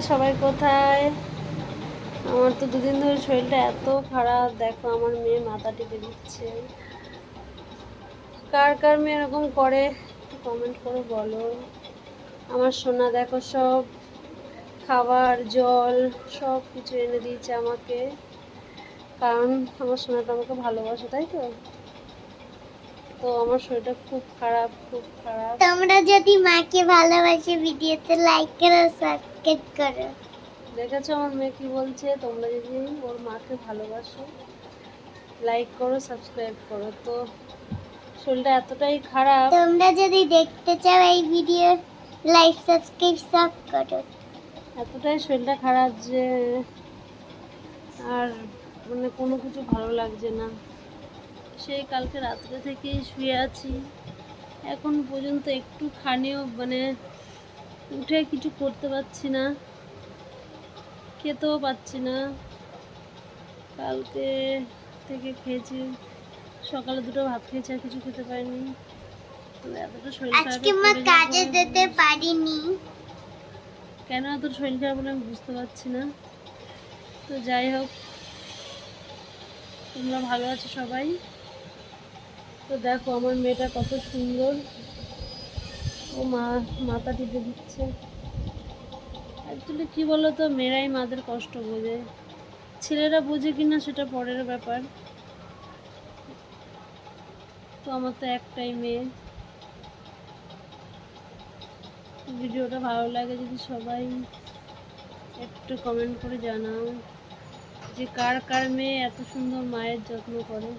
সবাই কোথায়? আমার তো দুদিন ধরে শরীরটা এত খারাপ, দেখো আমার মেয়ে মাথা টিপে দিচ্ছে। কার কার মেয়ে এরকম করে কমেন্ট করে বলো। আমার সোনা দেখো সব খাবার জল সব কিছু এনে দিয়েছে আমাকে, কারণ আমার সোনাটা আমাকে ভালোবাসে, তাই তো। তো আমার শরীরটা খুব খারাপ, খুব খারাপ। তোমরা যদি মাকে ভালোবাসে ভিডিওতে লাইক করো, সাবস্ক্রাইব করো। দেখেছো আমার মেয়ে কি বলছে? তোমরা যদি ওর মাকে ভালোবাসো লাইক করো, সাবস্ক্রাইব করো। তো শরীরটা এতটাই খারাপ। তোমরা যদি দেখতে চাও এই ভিডিও লাইক সাবস্ক্রাইব সব করো। এতটাই শরীরটা খারাপ যে আর মানে কোনো কিছু ভালো লাগছে না। সেই কালকে রাত্রে থেকেই শুয়ে আছি, এখন পর্যন্ত একটু খানিও মানে উঠে কিছু করতে পারছি না, খেতেও পাচ্ছি না। কালকে থেকে খেয়েছি, সকালে দুটো ভাত খেয়েছি, আর কিছু খেতে পারিনি। এতটা শরীর খারাপ। আজকে মা কাজে যেতে পারিনি। কেন এত শরীর খারাপ বলে আমি বুঝতে পারছি না। তো যাই হোক, তোমরা ভালো আছো সবাই? তো দেখো আমার মেয়েটা কত সুন্দর, ও মাথা টিপে দিচ্ছে। অ্যাকচুয়ালি কী বলো তো, মেয়েরাই মাদের কষ্ট বোঝে, ছেলেরা বোঝে কি না সেটা পরের ব্যাপার। তো আমার তো একটাই মেয়ে। ভিডিওটা ভালো লাগে যদি সবাই একটু কমেন্ট করে জানাও যে কার কার মেয়ে এত সুন্দর মায়ের যত্ন করে।